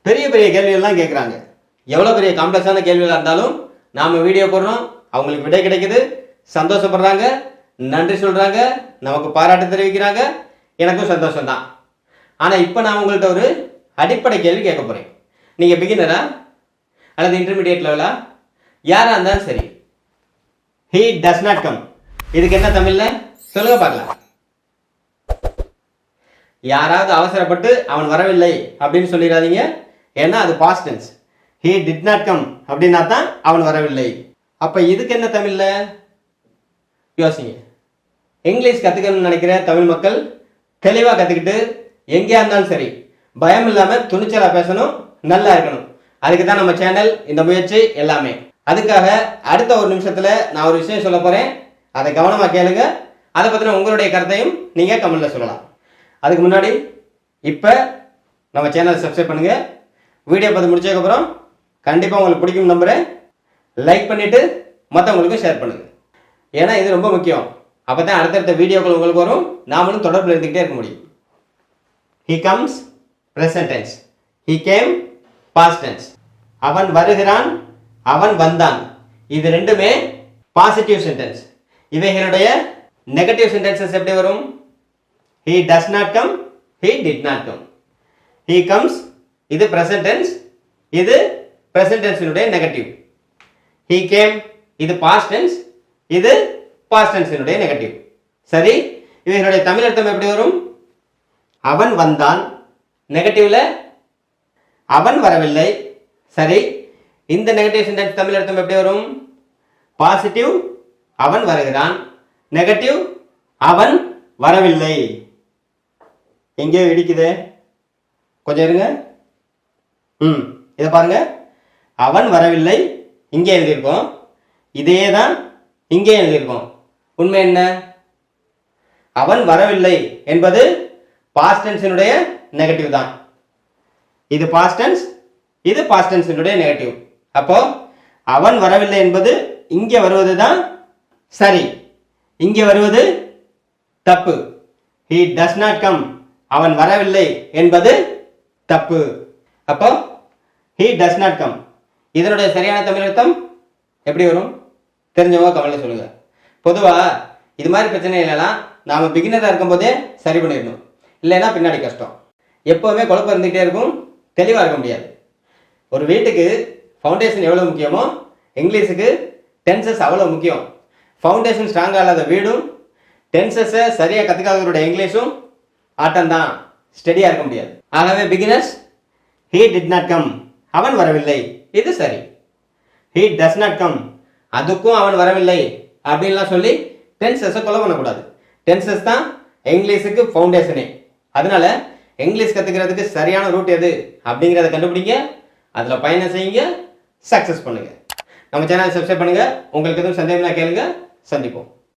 பெரிய பெரிய கேள்விகள்லாம் கேட்குறாங்க. எவ்வளோ பெரிய காம்ப்ளெக்ஸான கேள்விகளாக இருந்தாலும் நாம் வீடியோ போடுறோம், அவங்களுக்கு விடை கிடைக்குது, சந்தோஷப்படுறாங்க, நன்றி சொல்கிறாங்க, நமக்கு பாராட்டு தெரிவிக்கிறாங்க, எனக்கும் சந்தோஷம்தான். ஆனால் இப்போ நான் உங்கள்கிட்ட ஒரு அடிப்படை கேள்வி கேட்க போகிறேன். நீங்கள் பிகினரா அல்லது இன்டர்மீடியட் லெவலா யாராக இருந்தாலும் சரி, he does not come இதுக்கு என்ன தமிழில் சொல்லுங்க பார்க்கலாம். யாராவது அவசரப்பட்டு அவன் வரவில்லை அப்படின்னு சொல்லிடாதீங்க. ஏன்னா அது past tense. he did not come அப்படின்னா தான் அவன் வரவில்லை. அப்போ இதுக்கு என்ன தமிழில் யோசிங்க. இங்கிலீஷ் கற்றுக்கணும்னு நினைக்கிற தமிழ் மக்கள் தெளிவாக கற்றுக்கிட்டு எங்கேயா இருந்தாலும் சரி பயம் இல்லாமல் துணிச்சலாக பேசணும், நல்லா இருக்கணும். அதுக்கு தான் நம்ம சேனல், இந்த முயற்சி எல்லாமே. அதுக்காக அடுத்த ஒரு நிமிஷத்தில் நான் ஒரு விஷயம் சொல்ல போகிறேன், அதை கவனமாக கேளுங்க. அதை பற்றின உங்களுடைய கருத்தையும் நீங்கள் கமெண்ட்டில் சொல்லலாம். அதுக்கு முன்னாடி இப்போ நம்ம சேனலை சப்ஸ்கிரைப் பண்ணுங்கள். வீடியோ பார்த்து முடிச்சதுக்கப்புறம் கண்டிப்பாக உங்களுக்கு பிடிக்கும் நம்புகிறேன். லைக் பண்ணிவிட்டு மற்றவங்களுக்கும் ஷேர் பண்ணுங்கள். ஏன்னா இது ரொம்ப முக்கியம். அப்போ தான் அடுத்தடுத்த வீடியோக்கள் உங்களுக்கு வரும், நாமளும் தொடர்பில் இருந்துக்கிட்டே இருக்க முடியும். he comes present tense, he came past tense. அவன் வருகிறான், அவன் வந்தான், இது ரெண்டுமே பாசிட்டிவ் சென்டென்ஸ். இவைகளுடைய நெகட்டிவ் சென்டென்சஸ் எப்படி வரும்? he does not come, he did not come. he comes இது present tense, இது present tense இனுடைய நெகட்டிவ். he came இது past tense, இது past tense இனுடைய நெகட்டிவ். சரி, இவைகளுடைய தமிழ் அர்த்தம் எப்படி வரும்? அவன் வந்தான், நெகட்டிவ்ல அவன் வரவில்லை. சரி, இந்த நெகட்டிவ் சென்டென்ஸ் தமிழ் அர்த்தம் எப்படி வரும்? பாசிட்டிவ் அவன் வருகிறான், நெகட்டிவ் அவன் வரவில்லை. எங்கேயோ இடிக்குது, கொஞ்சம் இருங்க. இதை பாருங்க, அவன் வரவில்லை இங்கே எழுதியிருக்கோம், இதே தான் இங்கே எழுதியிருக்கோம். உண்மை என்ன? அவன் வரவில்லை என்பது பாஸ்ட் டென்ஸினுடைய நெகட்டிவ் தான். இது பாஸ்ட் டென்ஸ், இது பாஸ்ட் டென்ஸினுடைய நெகட்டிவ். அப்போ அவன் வரவில்லை என்பது இங்கே வருவது தான் சரி, இங்கே வருவது தப்பு. he does not come அவன் வரவில்லை என்பது தப்பு. அப்போ he does not come இதனுடைய சரியான தமிழ் அர்த்தம் எப்படி வரும்? தெரிஞ்சவங்க கமெண்ட்ல சொல்லுங்க. பொதுவாக இது மாதிரி பிரச்சனைகளெல்லாம் நாம் பிகினராக இருக்கும்போதே சரி பண்ணிடணும், இல்லைன்னா பின்னாடி கஷ்டம். எப்போவுமே குழப்பம் இருந்துகிட்டே இருக்கும், தெளிவாக இருக்க முடியாது. ஒரு வீட்டுக்கு ஃபவுண்டேஷன் எவ்வளோ முக்கியமோ இங்கிலீஷுக்கு டென்சஸ் அவ்வளோ முக்கியம். ஃபவுண்டேஷன் ஸ்ட்ராங்காக இல்லாத வீடும் டென்சஸை சரியாக கற்றுக்காதவருடைய இங்கிலீஷும் ஆட்டம்தான், ஸ்டடியாக இருக்க முடியாது. ஆகவே beginners, he did not come அவன் வரவில்லை இது சரி. he does not come அதுக்கும் அவன் வரவில்லை அப்படின்லாம் சொல்லி டென்சஸை கொலை பண்ணக்கூடாது. டென்சஸ் தான் இங்கிலீஷுக்கு ஃபவுண்டேஷனே. அதனால இங்கிலீஷ் கற்றுக்கிறதுக்கு சரியான ரூட் எது அப்படிங்கிறத கண்டுபிடிங்க, அதில் பயணம் செய்யுங்க, சக்ஸஸ் பண்ணுங்கள். நம்ம சேனலை சப்ஸ்கிரைப் பண்ணுங்கள். உங்களுக்கு எதுவும் சந்தேகம்னா கேளுங்க. சந்திப்போம்.